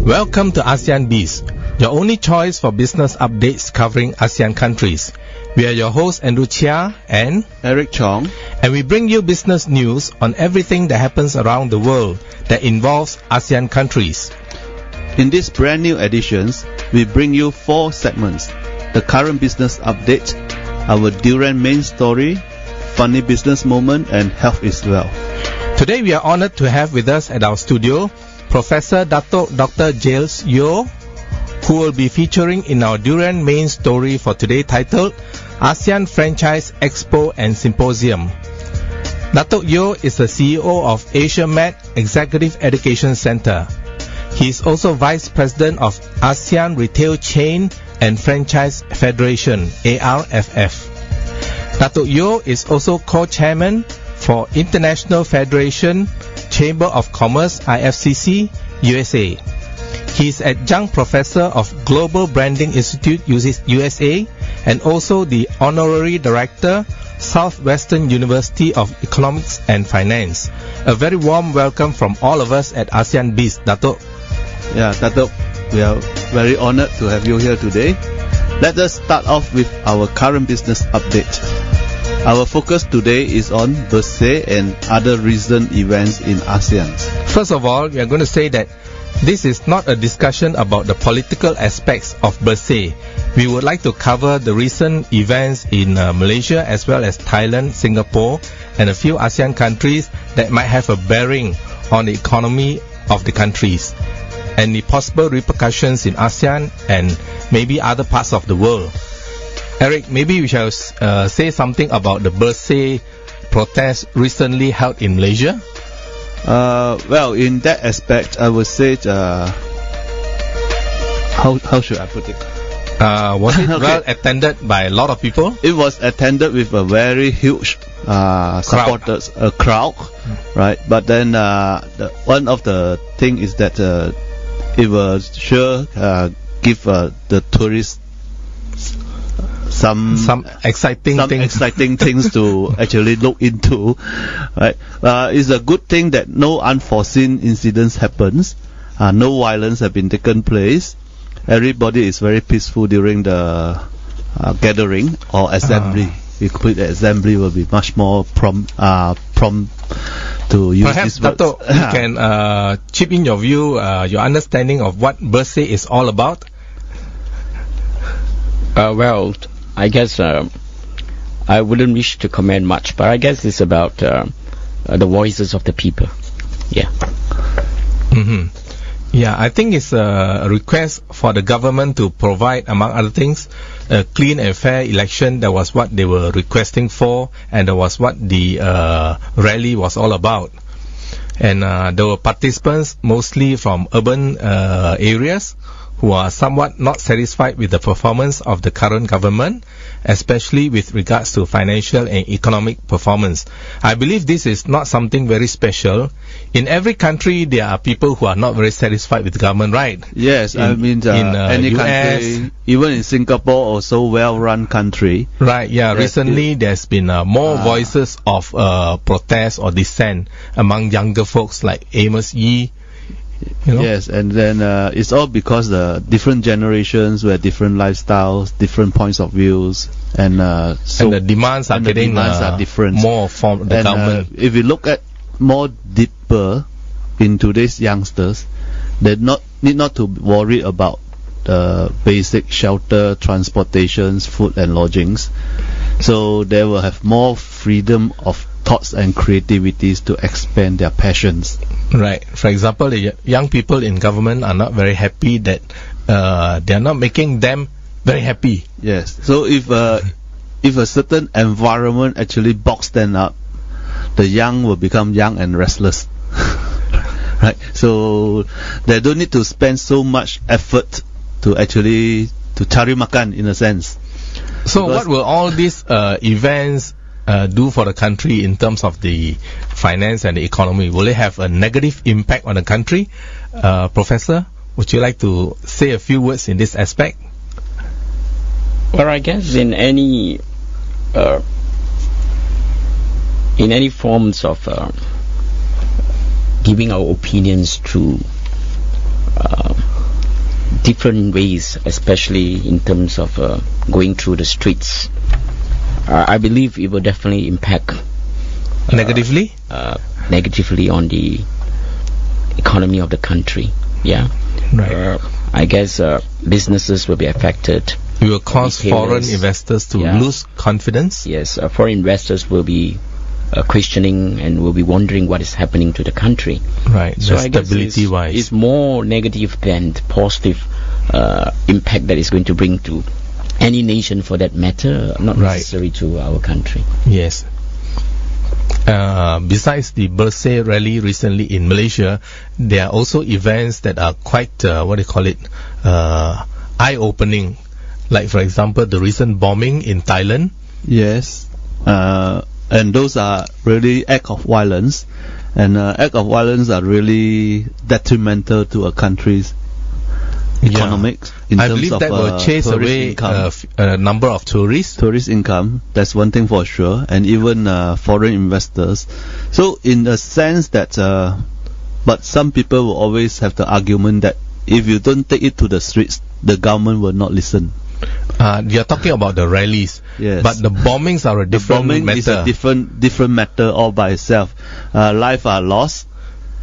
Welcome to ASEAN BIZ, your only choice for business updates covering ASEAN countries. We are your hosts Andrew Chia and Chong, and we bring you business news on everything that happens around the world that involves ASEAN countries. In this brand new editions, we bring you 4 segments: the current business update, our durian main story, funny business moment, and health is well. Today we are honored to have with us at our studio Professor Dato Dr. Yeoh, who will be featuring in our durian main story for today titled ASEAN Franchise Expo and Symposium. Dato Yeoh is the CEO of AsiaMed Executive Education Center. He is also Vice President of ASEAN Retail Chain and Franchise Federation, ARFF. Dato Yeoh is also Co-Chairman for International Federation Chamber of Commerce, IFCC, USA. He is Adjunct Professor of Global Branding Institute, USA, and also the Honorary Director, Southwestern University of Economics and Finance. A very warm welcome from all of us at ASEAN BIZ, Dato. Yeah, Dato, we are very honored to have you here today. Let us start off with our current business update. Our focus today is on BIZ and other recent events in ASEAN. First of all, we are going to say that this is not a discussion about the political aspects of BIZ. We would like to cover the recent events in Malaysia as well as Thailand, Singapore, and a few ASEAN countries that might have a bearing on the economy of the countries and the possible repercussions in ASEAN and maybe other parts of the world. Eric, maybe we shall say something about the BIZ protest recently held in Malaysia. Well, in that aspect, I would say, how should I put it? Was it Okay. well attended by a lot of people? It was attended with a very huge supporters, a crowd, right? But then one of the thing is that it will sure give the tourists some exciting things to actually look into, right? It's a good thing that no unforeseen incidents happens, no violence have been taken place. Everybody is very peaceful during the gathering or assembly. We could put assembly will be much more prompt to use Perhaps, this word. Dato, you can chip in your view, your understanding of what BIZ is all about. Well, I guess I wouldn't wish to comment much, but I guess it's about the voices of the people. Yeah. Mm-hmm. Yeah, I think it's a request for the government to provide, among other things, a clean and fair election. That was what they were requesting for, and that was what the rally was all about. And there were participants mostly from urban areas who are somewhat not satisfied with the performance of the current government, especially with regards to financial and economic performance. I believe this is not something very special. In every country, there are people who are not very satisfied with the government, right? Yes, I mean, any US, country, even in Singapore, also well-run country. Right, yeah. Recently, there's been more voices of protest or dissent among younger folks like Amos Yee. You know? Yes, and then it's all because the different generations with different lifestyles, different points of views, and so and the demands are getting different. more from the government. If you look at more deeper in today's youngsters, they need not to worry about the basic shelter, transportations, food, and lodgings. So they will have more freedom of thoughts and creativities to expand their passions. Right. For example, the young people in government are not very happy that they are not making them very happy. Yes. So if a certain environment actually box them up, the young will become young and restless. Right. So they don't need to spend so much effort to actually to cari makan in a sense. So what will all these events do for the country in terms of the finance and the economy? Will it have a negative impact on the country? Professor, would you like to say a few words in this aspect? Well, I guess in any forms of giving our opinions to different ways, especially in terms of going through the streets. I believe it will definitely impact Negatively? Negatively on the economy of the country. Yeah. Right. I guess businesses will be affected. It will cause foreign investors to Yeah. lose confidence. Yes, foreign investors will be questioning and will be wondering what is happening to the country. Right. So The I guess stability-wise. it's more negative than positive impact that is going to bring to any nation for that matter, not Right. necessary to our country. Yes. Besides the birthday rally recently in Malaysia, there are also events that are quite, eye-opening. Like, for example, the recent bombing in Thailand. Yes, and those are really acts of violence, and acts of violence are really detrimental to a country's economics. In I terms believe of, that will chase tourist away income. a number of tourists. Tourist income, that's one thing for sure, and even foreign investors. So in a sense that, but some people will always have the argument that if you don't take it to the streets, the government will not listen. You're talking about the rallies. Yes. But the bombings are a different Bombing matter. is a different matter all by itself. Life are lost.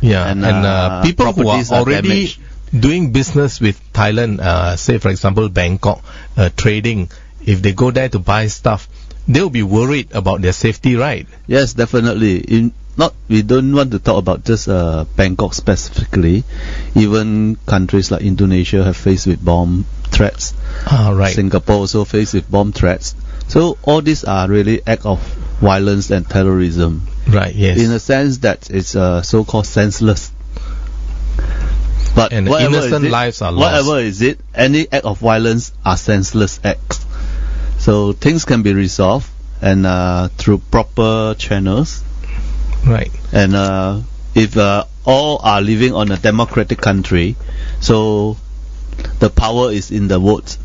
Yeah, and, and people who are properties are already damaged. doing business with Thailand, say for example Bangkok, trading, if they go there to buy stuff, they'll be worried about their safety, right? Yes, definitely. We don't want to talk about just Bangkok specifically. Even countries like Indonesia have faced with bomb threats. Right. Singapore also faced with bomb threats. So all these are really acts of violence and terrorism. Right, yes. In a sense that it's so-called senseless. But And whatever innocent is it, lives are lost. whatever is it, any act of violence are senseless acts. So things can be resolved and through proper channels. Right. And if all are living on a democratic country, so the power is in the votes.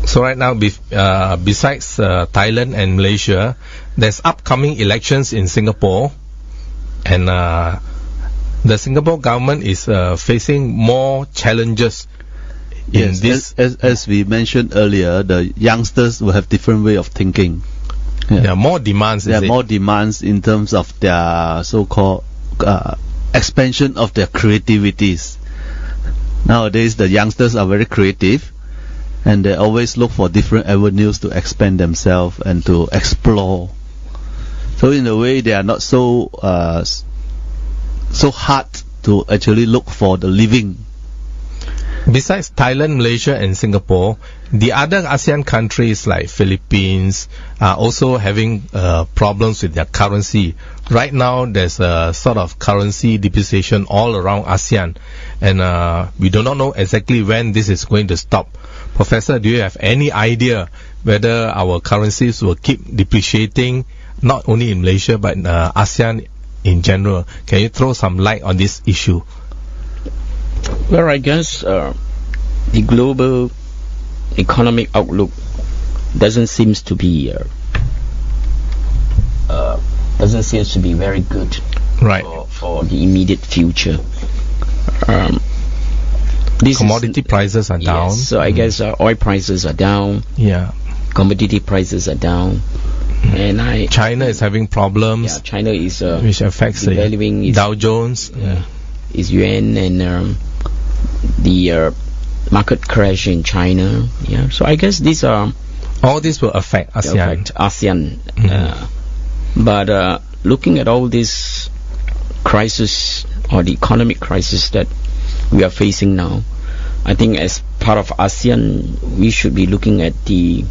So right now, besides Thailand and Malaysia, there's upcoming elections in Singapore, and the Singapore government is facing more challenges in Yes, this. as we mentioned earlier, the youngsters will have different way of thinking. There are more demands. There is are it? more demands in terms of their so-called expansion of their creativities. Nowadays, the youngsters are very creative, and they always look for different avenues to expand themselves and to explore. So in a way, they are not so hard to actually look for the living. Besides Thailand, Malaysia and Singapore, the other ASEAN countries like Philippines are also having problems with their currency. Right now, there's a sort of currency depreciation all around ASEAN, and we do not know exactly when this is going to stop. Professor, do you have any idea whether our currencies will keep depreciating, not only in Malaysia but ASEAN in general? Can you throw some light on this issue? Well, I guess the global economic outlook doesn't seem to be very good, Right. for the immediate future. Commodity prices are down. Yes, so I guess oil prices are down, Yeah. commodity prices are down, and China is having problems, China is which affects the devaluing its Dow Jones. its yuan, and the market crash in China. Yeah, so I guess these are All this will affect ASEAN. ASEAN. But looking at all this crisis, or the economic crisis that we are facing now, I think as part of ASEAN, we should be looking at the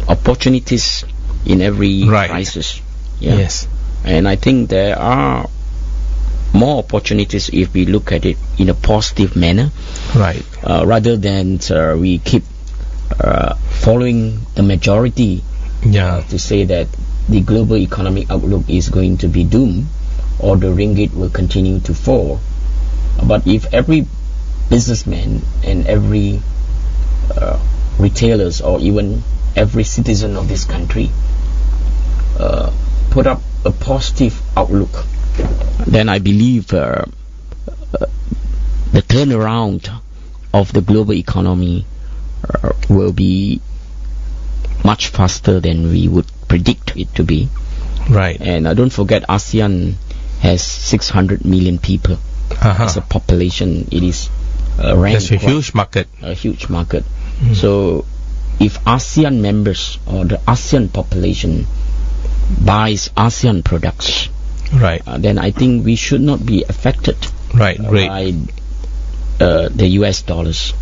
opportunities in every Right. crisis. Yeah. Yes. And I think there are more opportunities if we look at it in a positive manner, Right. rather than we keep following the majority Yeah. to say that the global economic outlook is going to be doomed, or the ringgit will continue to fall. But if every businessman and every retailers, or even every citizen of this country put up a positive outlook, then I believe the turnaround of the global economy will be much faster than we would predict it to be. Right. And don't forget, ASEAN has 600 million people as a population. It is ranked That's a huge market. A huge market. So if ASEAN members or the ASEAN population buys ASEAN products, Right. then I think we should not be affected Right. Great. by the US dollars.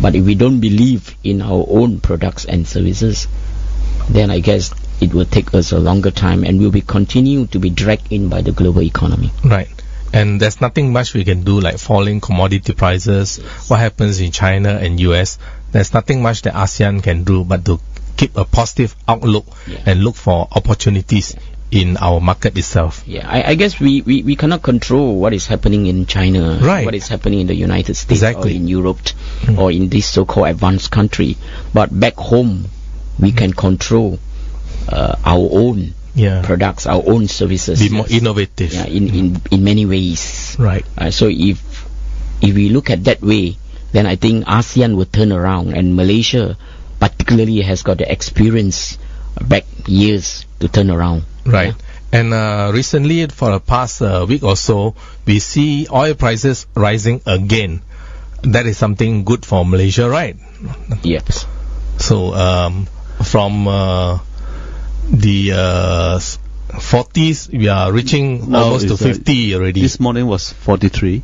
But if we don't believe in our own products and services, then I guess it will take us a longer time, and we'll be continue to be dragged in by the global economy. Right. And there's nothing much we can do, like falling commodity prices. What happens in China and US? There's nothing much that ASEAN can do but to keep a positive outlook and look for opportunities in our market itself. Yeah, I guess we cannot control what is happening in China, Right. what is happening in the United States Exactly. or in Europe or in this so-called advanced country. But back home, we can control our own products, our own services. Be more innovative. Yeah, in many ways. Right. So if we look at that way, then I think ASEAN will turn around, and Malaysia particularly has got the experience back years to turn around. Right. And recently, for the past week or so, we see oil prices rising again. That is something good for Malaysia, right? Yes. So from the 40s, we are reaching almost to 50 already. This morning was 43.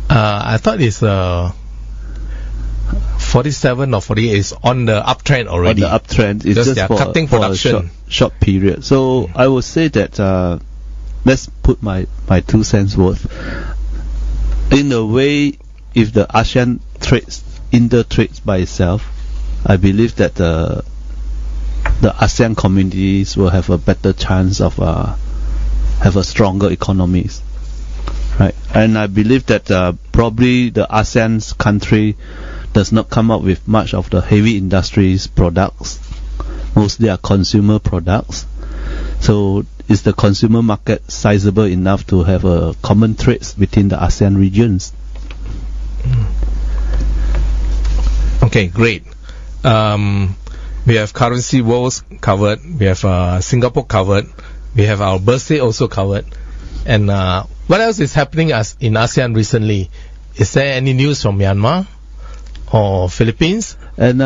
I thought it's 47 or 48 is on the uptrend already. On the uptrend, it's Because just they are for, cutting for a production. short period. So I would say that let's put my 2 cents worth. In a way, if the ASEAN trades by itself, I believe that the ASEAN communities will have a better chance of have a stronger economies, right? And I believe that probably the ASEAN's country does not come up with much of the heavy industries products. Mostly are consumer products. So is the consumer market sizable enough to have a common trades between the ASEAN regions? Okay, great. We have currency woes covered. We have Singapore covered. We have our birthday also covered. And what else is happening in ASEAN recently? Is there any news from Myanmar or Philippines? And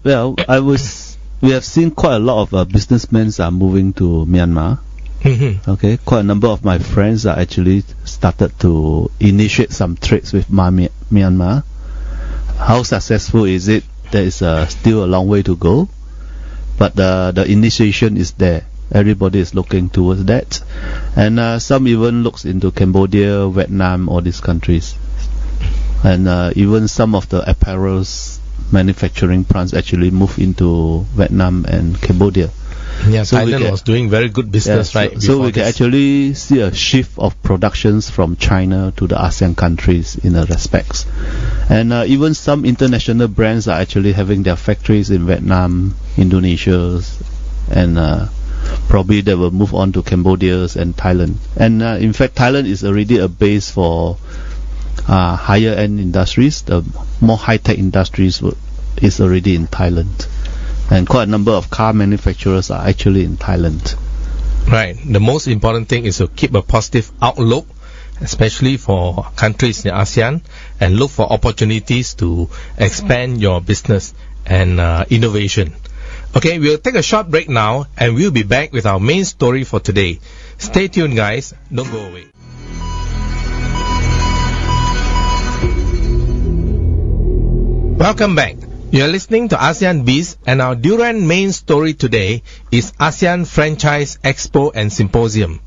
we have seen quite a lot of businessmen are moving to Myanmar. Okay, quite a number of my friends are actually started to initiate some trades with Myanmar. How successful is it? There is still a long way to go, but the initiation is there. Everybody is looking towards that, and some even looks into Cambodia, Vietnam, all these countries, and even some of the apparels manufacturing plants actually move into Vietnam and Cambodia. Yeah, so Thailand was doing very good business, right? So we can actually see a shift of productions from China to the ASEAN countries in the respects. And even some international brands are actually having their factories in Vietnam, Indonesia, and probably they will move on to Cambodia and Thailand. And in fact, Thailand is already a base for higher end industries. The more high-tech industries is already in Thailand. And quite a number of car manufacturers are actually in Thailand. Right. The most important thing is to keep a positive outlook, especially for countries in ASEAN, and look for opportunities to expand your business and innovation. Okay, we'll take a short break now, and we'll be back with our main story for today. Stay tuned, guys. Don't go away. Welcome back. You are listening to ASEAN Biz, and our Durian main story today is ASEAN Franchise Expo and Symposium.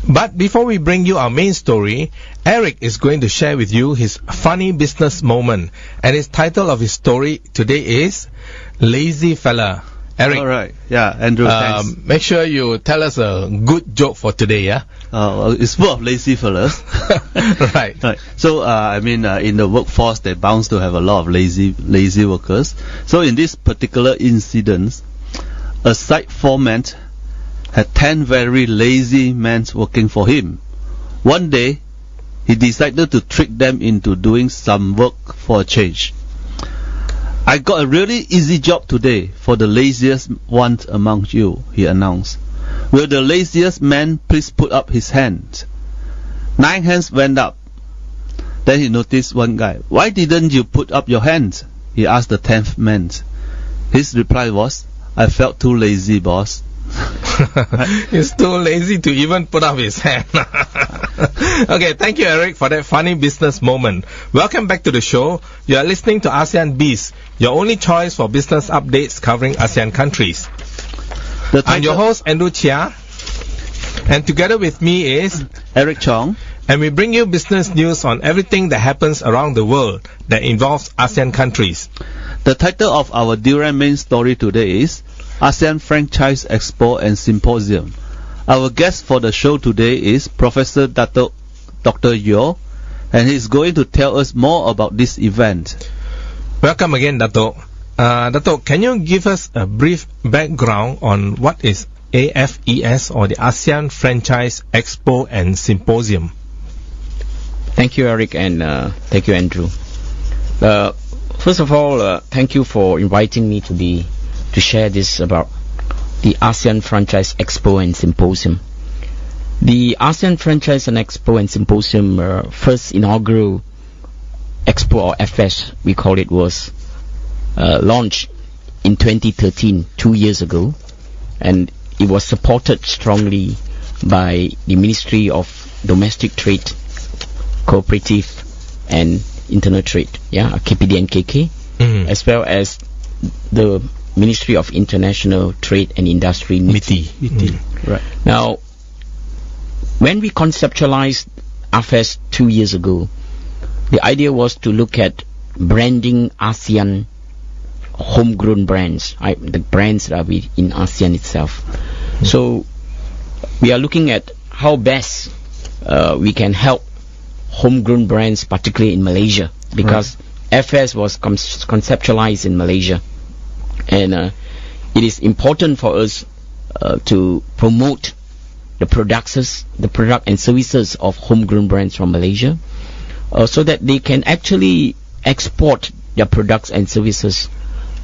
But before we bring you our main story, Eric is going to share with you his funny business moment, and his title of his story today is Lazy Fella. Eric, all right. Yeah, Andrew, thanks. Make sure you tell us a good joke for today, yeah? It's full of lazy fellas. Right. So, in the workforce, they're bound to have a lot of lazy workers. So, in this particular incident, a site foreman had 10 very lazy men working for him. One day, he decided to trick them into doing some work for a change. I got a really easy job today for the laziest one among you, he announced. Will the laziest man please put up his hand? 9 hands went up. Then he noticed one guy. Why didn't you put up your hand? He asked the 10th man. His reply was, I felt too lazy, boss. He's too lazy to even put up his hand. Okay, thank you, Eric, for that funny business moment. Welcome back to the show. You are listening to ASEAN BIZ, your only choice for business updates covering ASEAN countries. I'm your host, Andrew Chia, and together with me is Eric Chong, and we bring you business news on everything that happens around the world that involves ASEAN countries. The title of our Durian main story today is ASEAN Franchise Expo and Symposium. Our guest for the show today is Professor Dato, Dr. Yeoh, and he's going to tell us more about this event. Welcome again, Dato. Dato, can you give us a brief background on what is AFES, or the ASEAN Franchise Expo and Symposium? Thank you, Eric, and thank you, Andrew. First of all, thank you for inviting me to share this about the ASEAN Franchise Expo and Symposium. The ASEAN Franchise and Expo and Symposium first inaugural Expo, or FS we call it, was launched in 2013, 2 years ago, and it was supported strongly by the Ministry of Domestic Trade, Cooperative and Internal Trade, KPD and KK, as well as the Ministry of International Trade and Industry, MITI. Right. Now, when we conceptualized AFES 2 years ago, the idea was to look at branding ASEAN homegrown brands, the brands that are in ASEAN itself. So we are looking at how best we can help homegrown brands, particularly in Malaysia, because FS was conceptualized in Malaysia, and it is important for us to promote the product and services of homegrown brands from Malaysia, so that they can actually export their products and services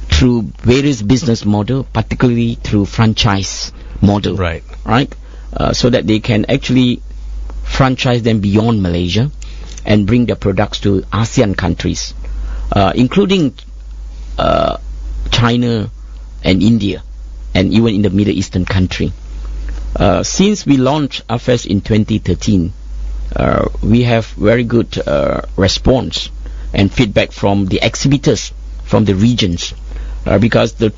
through various business model, particularly through franchise model, right? So that they can actually franchise them beyond Malaysia and bring their products to ASEAN countries, including China and India, and even in the Middle Eastern country. Since we launched AFES in 2013, we have very good response and feedback from the exhibitors from the regions, because the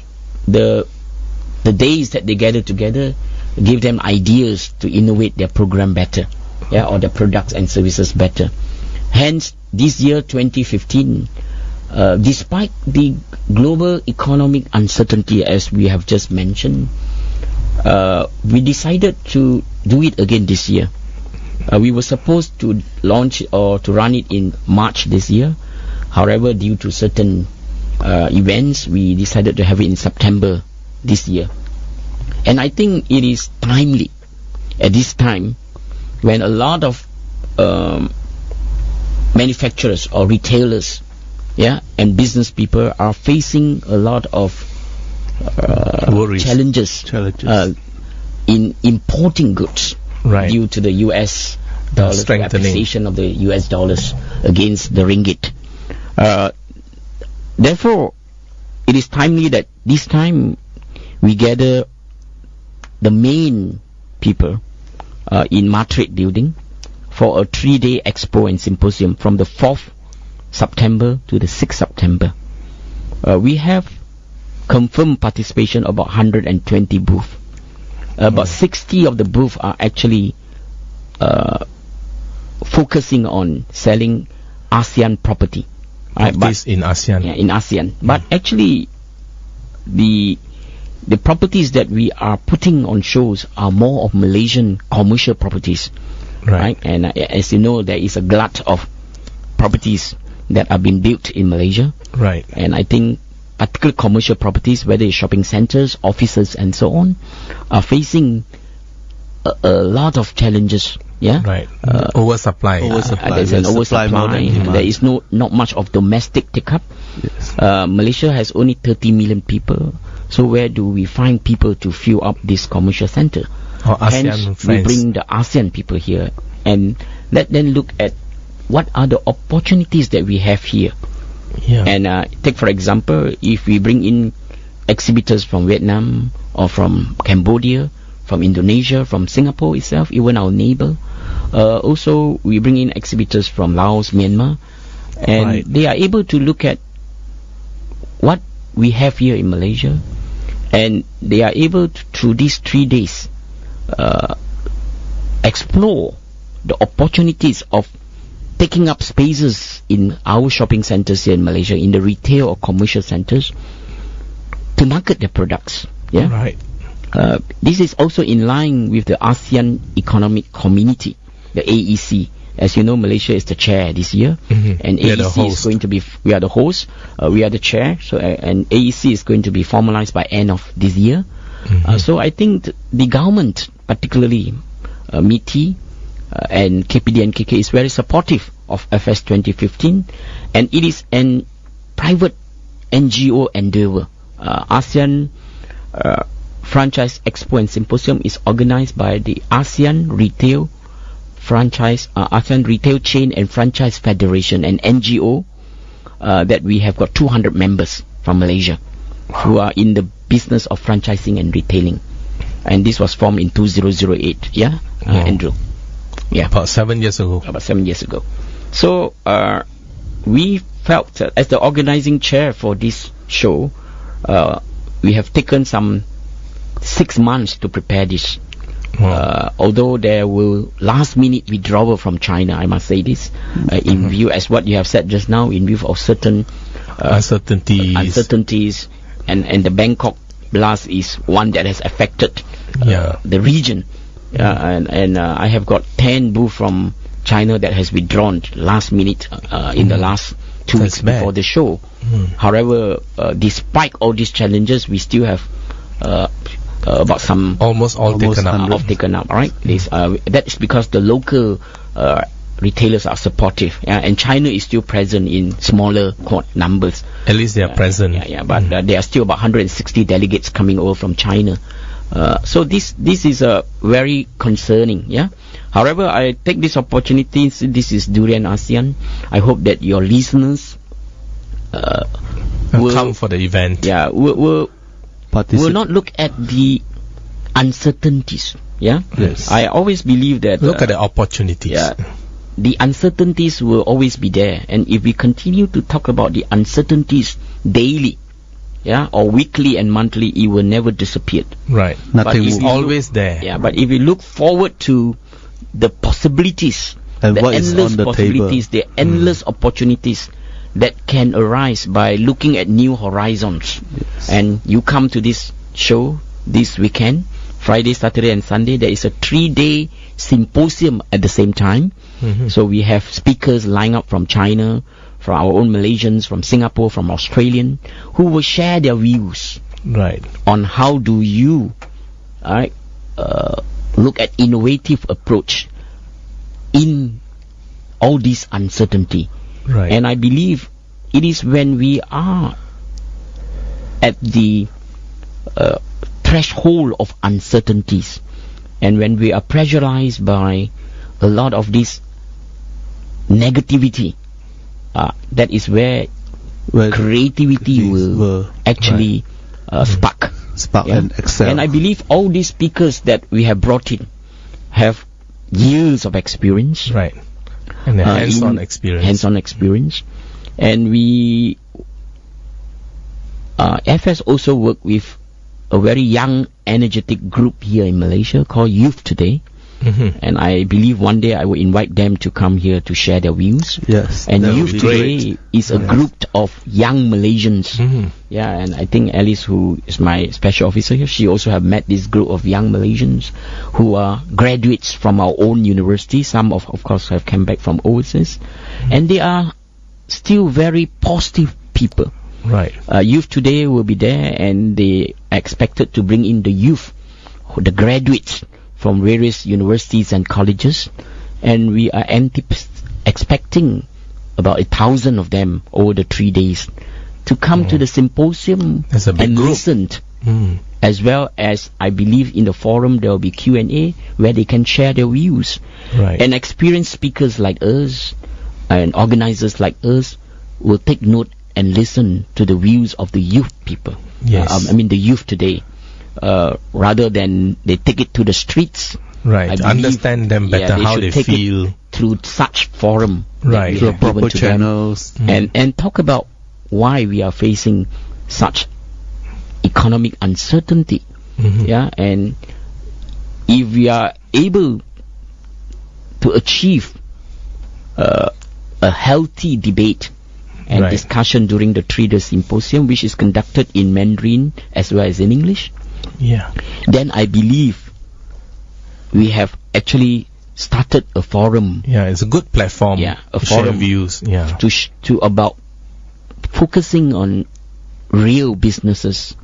days that they gather together give them ideas to innovate their program better, or their products and services better. Hence, this year 2015, despite the global economic uncertainty, as we have just mentioned, we decided to do it again this year. We were supposed to launch or to run it in March this year. However, due to certain events, we decided to have it in September this year. And I think it is timely at this time when a lot of manufacturers or retailers, and business people are facing a lot of challenges in importing goods, due to the US dollar, appreciation of the US dollars against the ringgit. Therefore, it is timely that this time we gather the main people in Madrid building for a 3-day expo and symposium from the 4th September to the 6th September. We have confirmed participation about 120 booths. About 60 of the booths are actually focusing on selling ASEAN property. Properties in ASEAN. In ASEAN. But actually, the properties that we are putting on shows are more of Malaysian commercial properties. Right? And as you know, there is a glut of properties that are being built in Malaysia. Right. And I think particularly commercial properties, whether it's shopping centers, offices, and so on, are facing a lot of challenges Yeah. Right. Oversupply. There's an oversupply. There is not much of domestic take-up. Yes. Malaysia has only 30 million people. So where do we find people to fill up this commercial center? Or ASEAN Hence, friends. we bring the ASEAN people here, and let them look at what are the opportunities that we have here. Yeah. And take for example, if we bring in exhibitors from Vietnam or from Cambodia, from Indonesia, from Singapore itself, even our neighbor. Also, we bring in exhibitors from Laos, Myanmar, and Right. they are able to look at what we have here in Malaysia, and they are able to, through these 3 days, explore the opportunities of taking up spaces in our shopping centers here in Malaysia, in the retail or commercial centers, to market their products. Yeah. Right. This is also in line with the ASEAN Economic Community, the AEC. As you know, Malaysia is the chair this year, and We are the AEC is host. going to be. We are the host. We are the chair. So, and AEC is going to be formalized by end of this year. So I think the government, particularly MITI and KPD and KK, is very supportive of FS 2015, and it is an private NGO endeavor. ASEAN Franchise Expo and Symposium is organized by the ASEAN Retail Chain and Franchise Federation, an NGO that we have got 200 members from Malaysia who are in the business of franchising and retailing. And this was formed in 2008. Yeah, Andrew. Yeah, About 7 years ago. about 7 years ago. So we felt that as the organizing chair for this show, we have taken some 6 months to prepare this. Although there will last minute withdrawal from China, I must say this, in view, as what you have said just now, in view of certain uncertainties, and the Bangkok blast is one that has affected the region. And I have got 10 booths from China that has withdrawn last minute in the last 2 weeks before the show. However, despite all these challenges, we still have about some almost taken up. taken up, right? That is because the local retailers are supportive, and China is still present in smaller numbers. At least they are present. But there are still about 160 delegates coming over from China. So this is very concerning. Yeah. However, I take this opportunity. This is Durian ASEAN. I hope that your listeners will come for the event. Yeah. Will not look at the uncertainties. Yeah. Yes. I always believe that Look at the opportunities. Yeah. The uncertainties will always be there, and if we continue to talk about the uncertainties daily, or weekly and monthly, it will never disappear. Right. Nothing is always there. Yeah, but if we look forward to the possibilities, And the what is endless on the possibilities, the endless opportunities that can arise by looking at new horizons. And you come to this show this weekend, Friday, Saturday and Sunday. There is a 3-day symposium at the same time. So we have speakers lined up from China, from our own Malaysians, from Singapore, from Australian, who will share their views on how do you look at innovative approach in all this uncertainty. And I believe it is when we are at the threshold of uncertainties, and when we are pressurized by a lot of this negativity, that is where creativity will actually spark and excel. And I believe all these speakers that we have brought in have years of experience, and the hands-on experience. And we FS also work with a very young, energetic group here in Malaysia called Youth Today. And I believe one day I will invite them to come here to share their views. Yes. And Youth Today is a group of young Malaysians. And I think Alice, who is my special officer here, she also have met this group of young Malaysians who are graduates from our own university. Some of course have come back from overseas, and they are still very positive people. Youth Today will be there, and they are expected to bring in the youth, the graduates from various universities and colleges, and we are expecting about 1,000 of them over the 3 days to come to the symposium That's a big and group. listen. As well as, I believe, in the forum there will be Q&A where they can share their views. Right. And experienced speakers like us and organizers like us will take note and listen to the views of the youth people. Yes. The youth today, rather than they take it to the streets. Right. I believe, Understand them better, how should they take feel. it through such forum. that Right. we Through have given proper to them. channels. And talk about why we are facing such economic uncertainty. Mhm. And if we are able to achieve a healthy debate and Right. discussion during the 3-day symposium, which is conducted in Mandarin as well as in English, Yeah. then I believe we have actually started a forum Yeah, it's a good platform Yeah, a to share forum. views. Yeah. to about focusing on real businesses,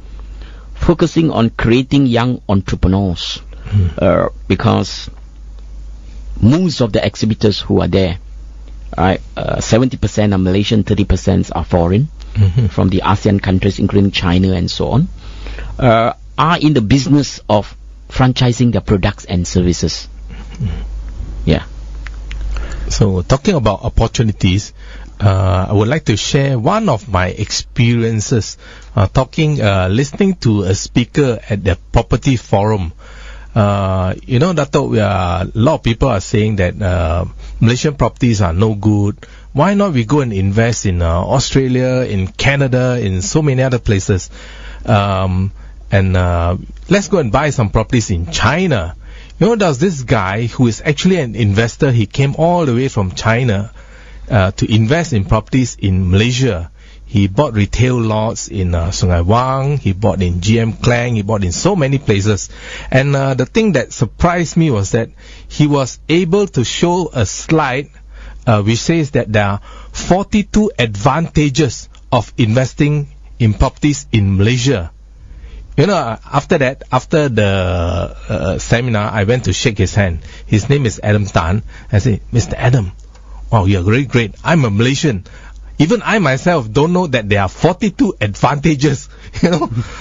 focusing on creating young entrepreneurs, because most of the exhibitors who are there, 70% are Malaysian, 30% are foreign, from the ASEAN countries, including China and so on, are in the business of franchising their products and services. Yeah. So talking about opportunities, I would like to share one of my experiences listening to a speaker at the property forum. Dato, a lot of people are saying that Malaysian properties are no good. Why not we go and invest in Australia, in Canada, in so many other places? And let's go and buy some properties in China. There's this guy who is actually an investor. He came all the way from China to invest in properties in Malaysia. He bought retail lots in Sungai Wang. He bought in GM Klang. He bought in so many places. And the thing that surprised me was that he was able to show a slide which says that there are 42 advantages of investing in properties in Malaysia. After the seminar, I went to shake his hand. His name is Adam Tan. I said, Mr. Adam, wow, you're very great. I'm a Malaysian. Even I myself don't know that there are 42 advantages.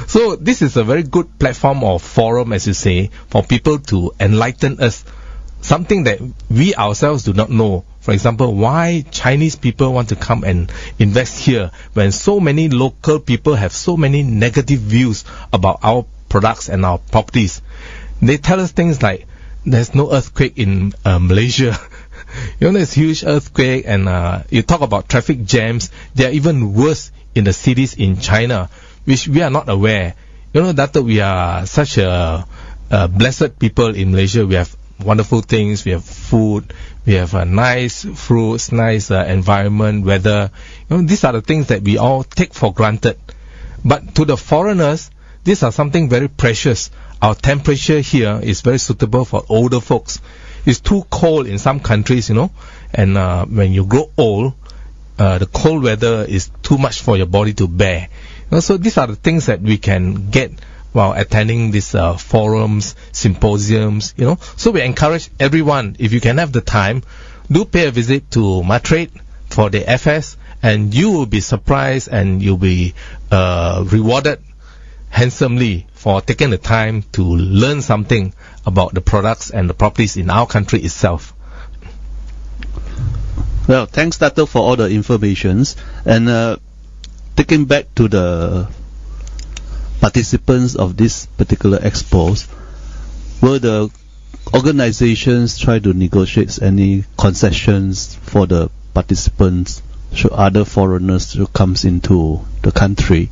So this is a very good platform or forum, as you say, for people to enlighten us. Something that we ourselves do not know. For example, why Chinese people want to come and invest here when so many local people have so many negative views about our products and our properties. They tell us things like, there's no earthquake in Malaysia. There's huge earthquake, and you talk about traffic jams. They are even worse in the cities in China, which we are not aware. That we are such a blessed people in Malaysia. We have wonderful things. We have food. We have nice fruits, nice environment, weather. These are the things that we all take for granted. But to the foreigners, these are something very precious. Our temperature here is very suitable for older folks. It's too cold in some countries, and when you grow old, the cold weather is too much for your body to bear. So these are the things that we can get while attending these forums, symposiums, So we encourage everyone, if you can have the time, do pay a visit to Matrade for the FS, and you will be surprised and you'll be rewarded handsomely for taking the time to learn something about the products and the properties in our country itself. Well, thanks, Dato, for all the informations. And taking back to the participants of this particular expos, will the organizations try to negotiate any concessions for the participants should other foreigners who comes into the country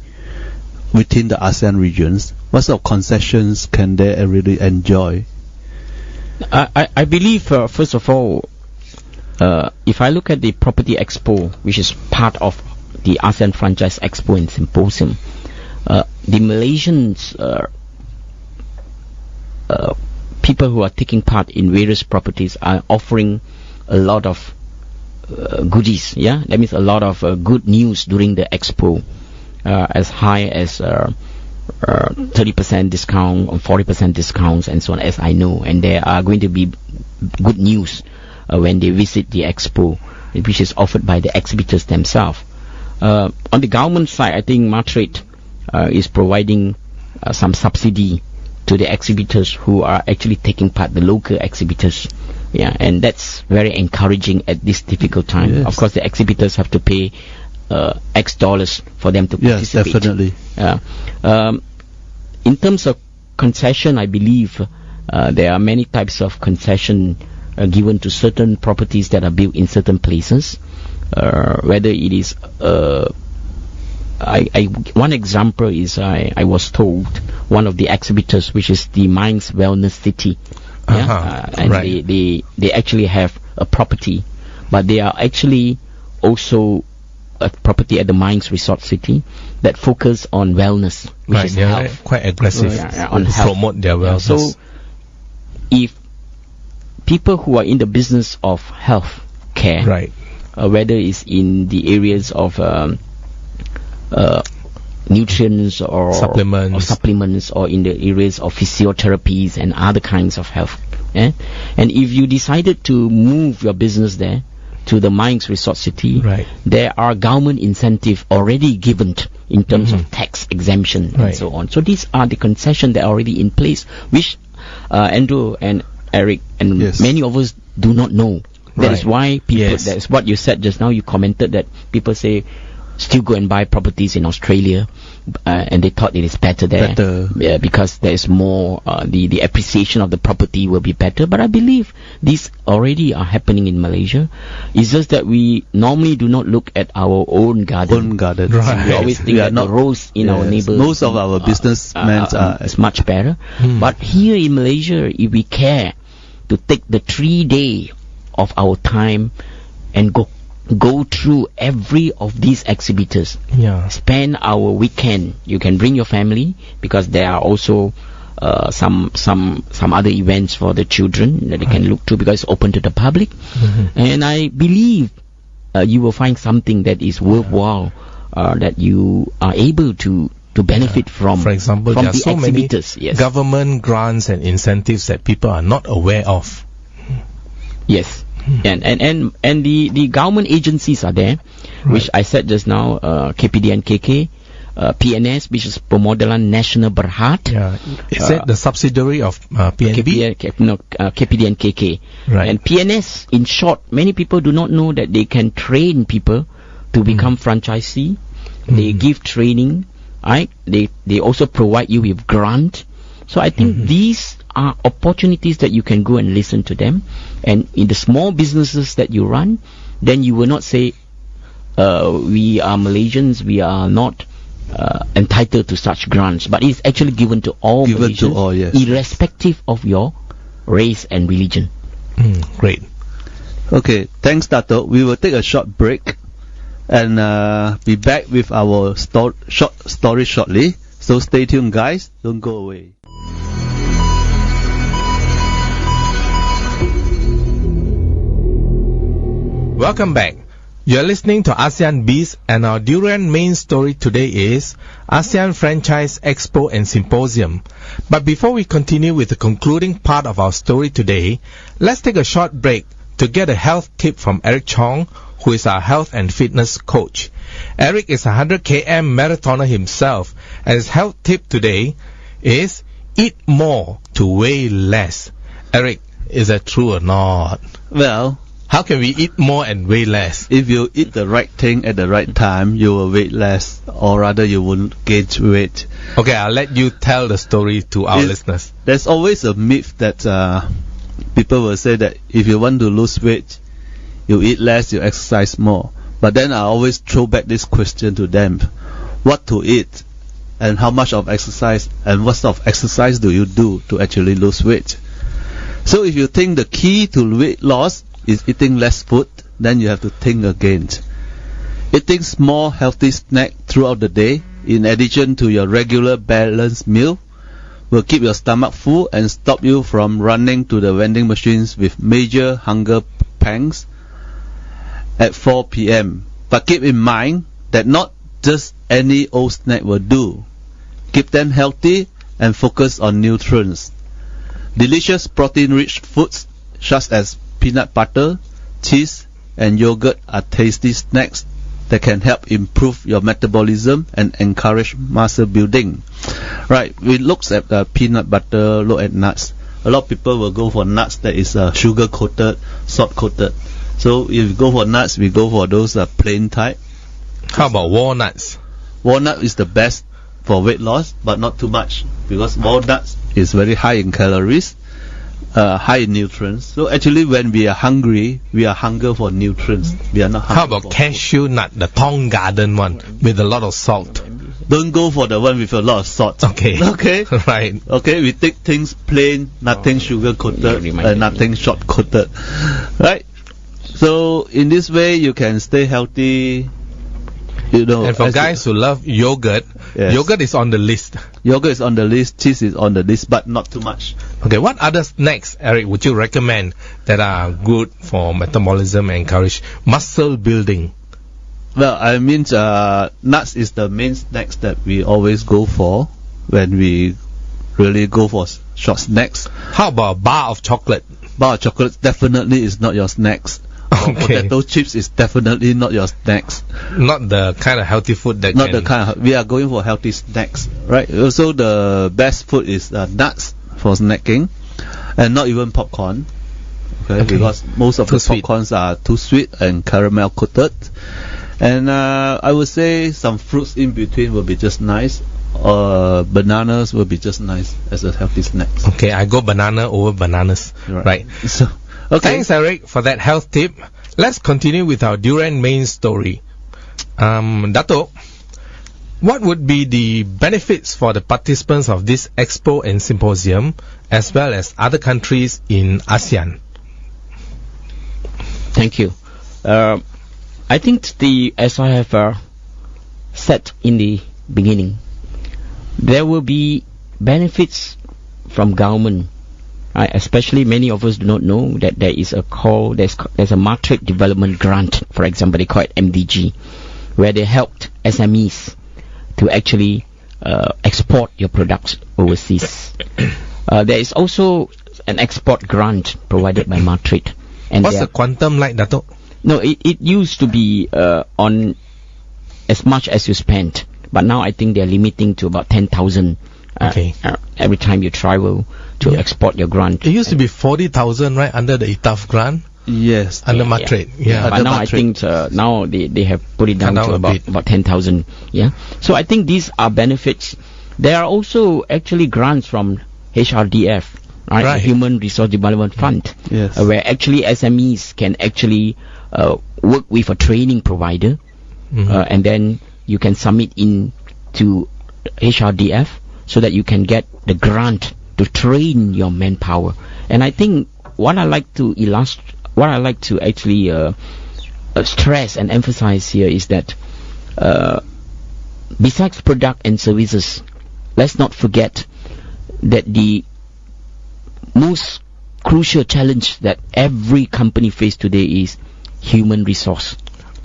within the ASEAN regions? What sort of concessions can they really enjoy? I believe, first of all, if I look at the Property Expo, which is part of the ASEAN Franchise Expo and Symposium, the Malaysians, people who are taking part in various properties are offering a lot of goodies. That means a lot of good news during the expo, as high as 30% discount or 40% discounts and so on, as I know. And there are going to be good news when they visit the expo, which is offered by the exhibitors themselves. On the government side, I think Matrade is providing some subsidy to the exhibitors who are actually taking part, the local exhibitors. Yeah, and that's very encouraging at this difficult time. Yes. Of course, the exhibitors have to pay X dollars for them to participate. Yes, definitely. In terms of concession, I believe there are many types of concession given to certain properties that are built in certain places. Whether it is one example is I was told one of the exhibitors, which is the Mines Wellness City, and right. they actually have a property, but they are actually also a property at the Mines Resort City that focus on wellness, which is health. Quite aggressive on to health. promote their wellness. So if people who are in the business of health care, right, whether it's in the areas of nutrients or supplements, or in the areas of physiotherapies and other kinds of health, and if you decided to move your business there to the Mines Resort City, right, there are government incentive already given in terms of tax exemption and so on. So these are the concessions that are already in place, which Andrew and Eric and many of us do not know. That is why people, that is what you said just now, you commented that people say still go and buy properties in Australia, and they thought it is better there. Yeah, because there is more, the appreciation of the property will be better. But I believe these already are happening in Malaysia. It's just that we normally do not look at our own garden. Right. We always think that the roads in our neighbours. Most of our businessmen is much better. But here in Malaysia, if we care to take the 3 day of our time and go through every of these exhibitors, spend our weekend. You can bring your family, because there are also some other events for the children that they can look to, because it's open to the public. And I believe you will find something that is worthwhile, that you are able to benefit from. For example, from there are the so many exhibitors. government grants and incentives that people are not aware of. Yes. And the government agencies are there, which I said just now, KPDNKK, PNS, which is Pemodelan Nasional Berhad. Is it the subsidiary of PNB? KPDNKK. Right. And PNS, in short, many people do not know that they can train people to become franchisee. They give training, right? They also provide you with grant. So I think these are opportunities that you can go and listen to them. And in the small businesses that you run, then you will not say, we are Malaysians, we are not entitled to such grants. But it's actually given to all Malaysians, irrespective of your race and religion. Great. Okay, thanks Dato. We will take a short break and be back with our short story shortly. So stay tuned, guys. Don't go away. Welcome back. You're listening to ASEAN Biz, and our Durian main story today is ASEAN Franchise Expo and Symposium. But before we continue with the concluding part of our story today, let's take a short break to get a health tip from Eric Chong, who is our health and fitness coach. Eric is a 100 km marathoner himself, and his health tip today is eat more to weigh less. Eric, is that true or not? Well, how can we eat more and weigh less? If you eat the right thing at the right time, you will weigh less, or rather you will gain weight. Okay, I'll let you tell the story to our listeners. There's always a myth that people will say that if you want to lose weight, you eat less, you exercise more. But then I always throw back this question to them: what to eat, and how much of exercise, and what sort of exercise do you do to actually lose weight? So if you think the key to weight loss is eating less food, then you have to think again. Eating small healthy snack throughout the day, in addition to your regular balanced meal, will keep your stomach full and stop you from running to the vending machines with major hunger pangs at 4 p.m. But keep in mind that not just any old snack will do. keep them healthy, and focus on nutrients. Delicious protein-rich foods such as peanut butter, cheese, and yogurt are tasty snacks that can help improve your metabolism and encourage muscle building. Right, we look at peanut butter, look at nuts. A lot of people will go for nuts that is sugar coated, salt coated. So if you go for nuts, we go for those plain type. How about walnuts? Walnut is the best for weight loss, but not too much, because walnuts is very high in calories, high in nutrients. So actually when we are hungry, we are hunger for nutrients. We are not hungry. How about cashew nut, the Tong Garden one with a lot of salt? Don't go for the one with a lot of salt. Okay. Okay. Right. Okay, we take things plain, nothing sugar coated, nothing salt coated. Right? So in this way you can stay healthy. You know, and for guys who love yogurt, yes, yogurt is on the list. Yogurt is on the list, cheese is on the list, but not too much. Okay, what other snacks, Eric, would you recommend that are good for metabolism and encourage muscle building? Well, I mean, nuts is the main snacks that we always go for when we really go for short snacks. How about a bar of chocolate? Bar of chocolate definitely is not your snacks. Okay. Potato chips is definitely not your snacks. Not the kind of healthy food that Not the kind of, we are going for healthy snacks, right? Also, the best food is nuts for snacking, and not even popcorn. Okay, because most of the popcorns are too sweet and caramel coated. And I would say some fruits in between will be just nice. Bananas will be just nice as a healthy snack. Okay, I go banana over bananas. Right. So, okay. Thanks, Eric, for that health tip. Let's continue with our durian main story. Dato, what would be the benefits for the participants of this expo and symposium, as well as other countries in ASEAN? Thank you. I think as I have said in the beginning, there will be benefits from government. Especially many of us do not know that there is there's a market development grant, for example, they call it MDG, where they helped SMEs to actually export your products overseas. There is also an export grant provided by Matrix. And what's the quantum like, Dato? No, it used to be on as much as you spend, but now I think they're limiting to about 10,000 every time you travel to export your grant. It used to be 40,000, right, under the ITAF grant? Yes. Under Matrix. Yeah. But now I think now they have put it down to about 10,000. Yeah. So I think these are benefits. There are also actually grants from HRDF, right? The Human Resource Development Fund, yes, where actually SMEs can actually work with a training provider, and then you can submit in to HRDF so that you can get the grant to train your manpower. And I think what I like to actually stress and emphasize here is that besides product and services, let's not forget that the most crucial challenge that every company faces today is human resource.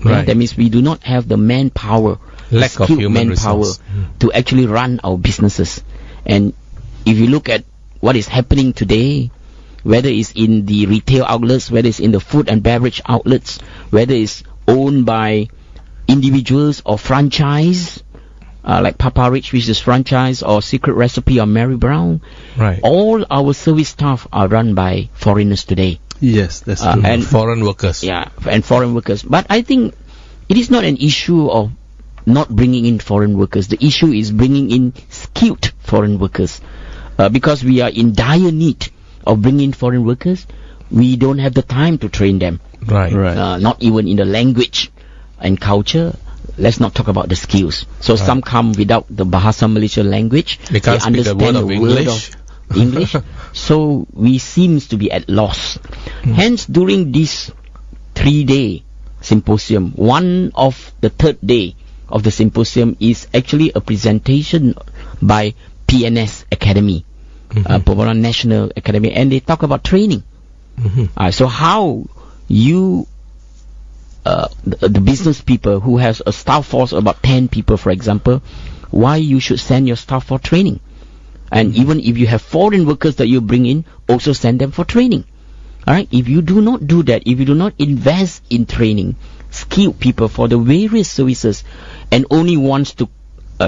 Right. That means we do not have the manpower, lack of human manpower resource to actually run our businesses. And if you look at what is happening today, whether it's in the retail outlets, whether it's in the food and beverage outlets, whether it's owned by individuals or franchise, like Papa Rich, which is franchise, or Secret Recipe or Mary Brown, all our service staff are run by foreigners today. Yes, that's true. And foreign workers. Yeah, and foreign workers. But I think it is not an issue of not bringing in foreign workers. The issue is bringing in skilled foreign workers. Because we are in dire need of bringing in foreign workers, we don't have the time to train them. Right. Not even in the language and culture. Let's not talk about the skills. So some come without the Bahasa Malaysia language. They can't understand the word of English. So we seems to be at loss. Hence, during this 3-day symposium, one of the third day of the symposium is actually a presentation by PNS Academy, Popular National Academy, and they talk about training. So how you, the business people who has a staff force of about 10 people, for example, why you should send your staff for training. And even if you have foreign workers that you bring in, also send them for training. Alright, if you do not do that, if you do not invest in training, skilled people for the various services, and only wants to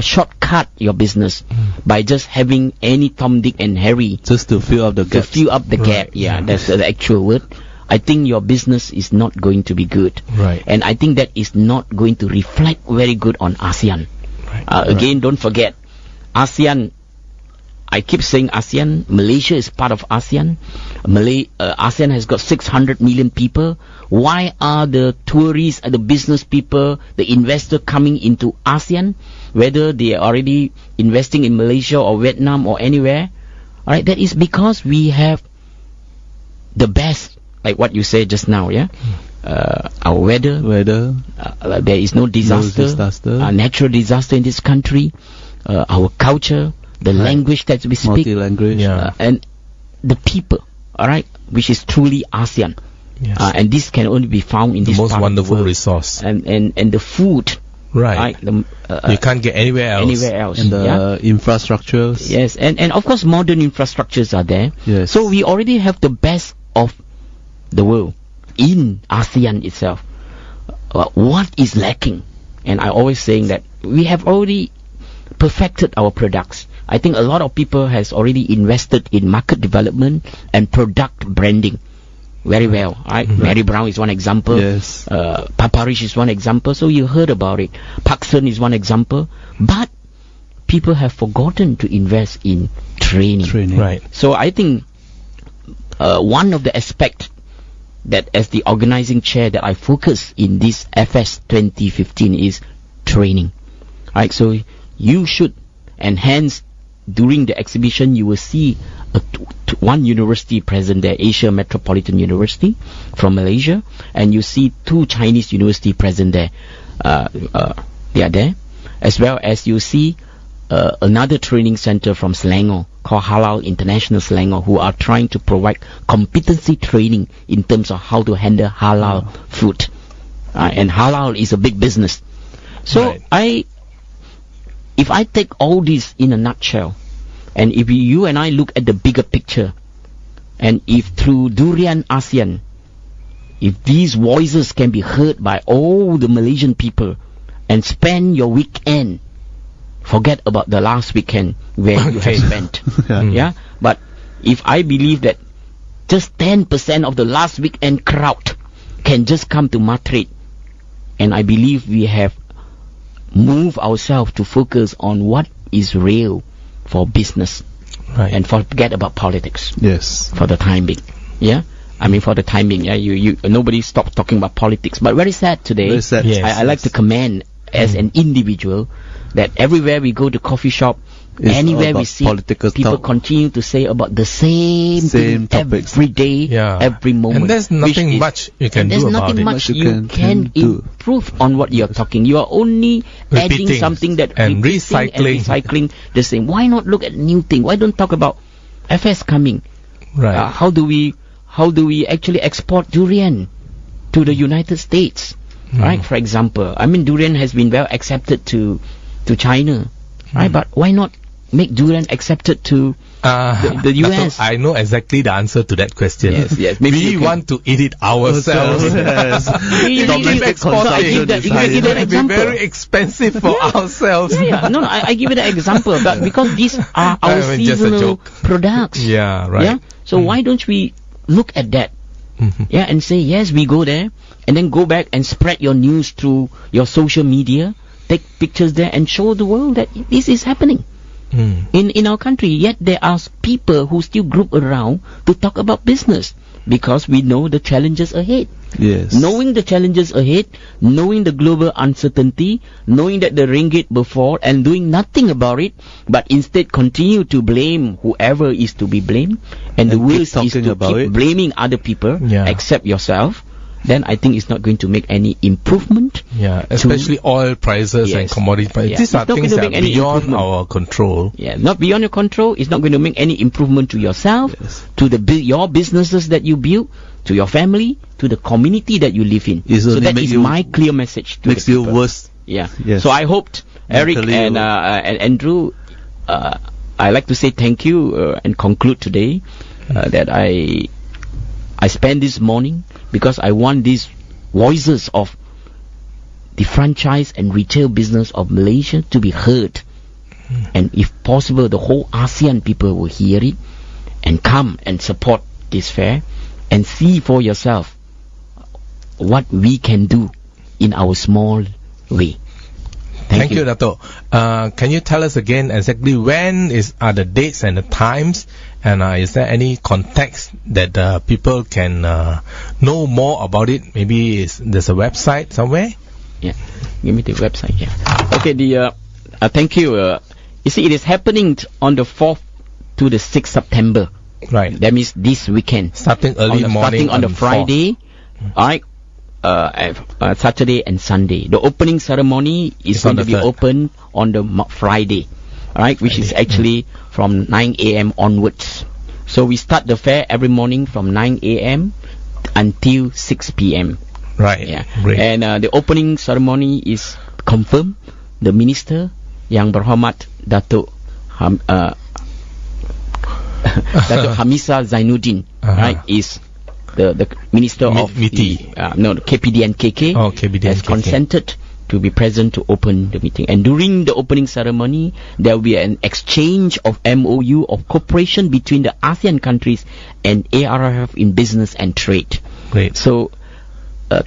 shortcut your business by just having any Tom, Dick and Harry just to fill up the gap. Gap. Yeah, that's the actual word. I think your business is not going to be good. Right. And I think that is not going to reflect very good on ASEAN. Right. Again, don't forget, ASEAN, I keep saying ASEAN, Malaysia is part of ASEAN. ASEAN has got 600 million people. Why are the tourists, the business people, the investor coming into ASEAN, whether they are already investing in Malaysia or Vietnam or anywhere? Alright, that is because we have the best, like what you said just now, yeah? Our weather, there is no disaster, natural disaster in this country, our culture, the language that we speak, multi-language, and the people, alright, which is truly ASEAN. Yes. And this can only be found in the this most part wonderful of the world. resource. And the food, right? You can't get anywhere else. And the infrastructures. Yes, and of course modern infrastructures are there. Yes. So we already have the best of the world in ASEAN itself. What is lacking? And I always saying that we have already perfected our products. I think a lot of people has already invested in market development and product branding very well. Right? Mary Brown is one example. Yes. Paparish is one example. So you heard about it. Pakistan is one example. But people have forgotten to invest in training. Right. So I think one of the aspects that as the organizing chair that I focus in this FS 2015 is training. Right. So you should, and hence during the exhibition you will see one university present there, Asia Metropolitan University from Malaysia, and you see 2 Chinese university present there. They are there, as well as you see another training center from Selangor called Halal International Selangor, who are trying to provide competency training in terms of how to handle halal food. And halal is a big business. So if I take all this in a nutshell, and if you and I look at the bigger picture, and if through Durian ASEAN, if these voices can be heard by all the Malaysian people, and spend your weekend, forget about the last weekend where you have spent. But if I believe that just 10% of the last weekend crowd can just come to Madrid, and I believe we have moved ourselves to focus on what is real for business, and forget about politics. Yes. For the time being, for the time being, you nobody stopped talking about politics. But very sad today. Very sad. I like to commend as an individual that everywhere we go to coffee shop, anywhere we see people continue to say about the same thing every day, every moment. And there's nothing much you can do about it. There's nothing much you can improve on what you're talking. You are only adding something that and recycling the same. Why not look at new thing? Why don't talk about FS coming? Right. How do we actually export durian to the United States? Right, for example. I mean, durian has been well accepted to China, right? But why not make durian accepted to the US? I know exactly the answer to that question. Yes. We want to eat it ourselves. It will be very expensive for ourselves. No, I give it an example, but because these are our seasonal products. So why don't we look at that? And say, yes, we go there, and then go back and spread your news through your social media, take pictures there and show the world that this is happening in our country. Yet there are people who still group around to talk about business, because we know the challenges ahead. Yes. Knowing the challenges ahead, knowing the global uncertainty, knowing that the ringgit will fall, and doing nothing about it, but instead continue to blame whoever is to be blamed, and the worst is to keep blaming other people except yourself, then I think it's not going to make any improvement. Especially oil prices and commodity prices. These are things that are beyond our control. Not beyond your control. It's not going to make any improvement to yourself, to your businesses that you build, to your family, to the community that you live in. So that is my clear message to the people. Makes you worse. So I hoped Eric Natalie, and Andrew, I like to say thank you and conclude today that I spent this morning because I want these voices of the franchise and retail business of Malaysia to be heard. And if possible, the whole ASEAN people will hear it and come and support this fair and see for yourself what we can do in our small way. Thank you, Dato. Can you tell us again exactly when are the dates and the times, and is there any context that people can know more about it? Maybe there's a website somewhere? Yeah, give me the website. Yeah. Okay. Thank you. You see, it is happening on the 4th to the 6th September. Right. That means this weekend. Starting early morning. Starting on the Friday. Alright. Saturday and Sunday. The opening ceremony is going to be open on the Friday. Alright, which is actually from 9 a.m. onwards. So we start the fair every morning from 9 a.m. until 6 p.m. Right. Yeah. Great. And the opening ceremony is confirmed. The minister, Yang Berhormat Dato Hamisa Zainuddin, right, is the minister of MITI. the KPD and KK. Oh, KPD has and KK. consented to be present to open the meeting. And during the opening ceremony, there will be an exchange of MOU of cooperation between the ASEAN countries and ARF in business and trade. Great. So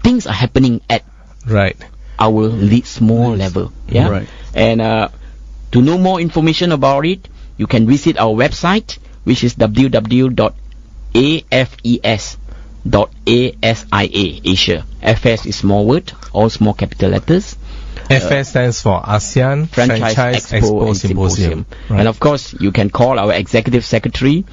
things are happening at our small level. Yeah. Right. And to know more information about it, you can visit our website, which is www.afes.asia. Asia. FS is small word, all small capital letters. FS stands for ASEAN Franchise Expo and Symposium. Right. And of course, you can call our executive secretary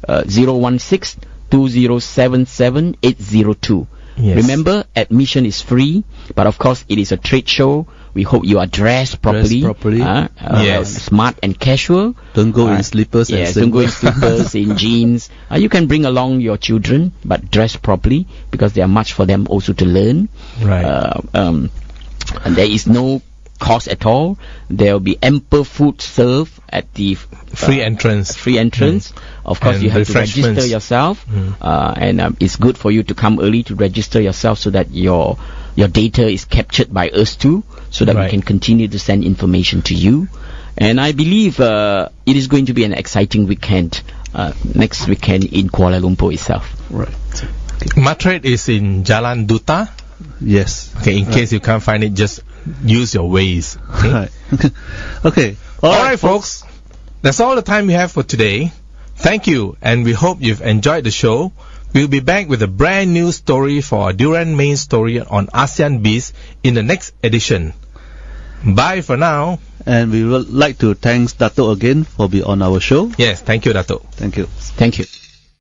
016-2077-802. Yes. Remember, admission is free, but of course it is a trade show. We hope you are dressed properly. Yes. Smart and casual. Don't go in slippers and don't go in slippers, in jeans. You can bring along your children, but dress properly because there are much for them also to learn. Right. And there is no cost at all. There will be ample food served at the free entrance. Of course, and you have to register yourself, and it's good for you to come early to register yourself so that your data is captured by us too, so that we can continue to send information to you. And I believe it is going to be an exciting weekend next weekend in Kuala Lumpur itself. Right. Matrade is in Jalan Duta. Yes. Okay, in case you can't find it, just use your Waze. Okay? Right. Okay. All right, folks. That's all the time we have for today. Thank you, and we hope you've enjoyed the show. We'll be back with a brand new story for our Durian main story on ASEAN BIZ in the next edition. Bye for now. And we would like to thank Dato again for being on our show. Yes, thank you, Dato. Thank you. Thank you.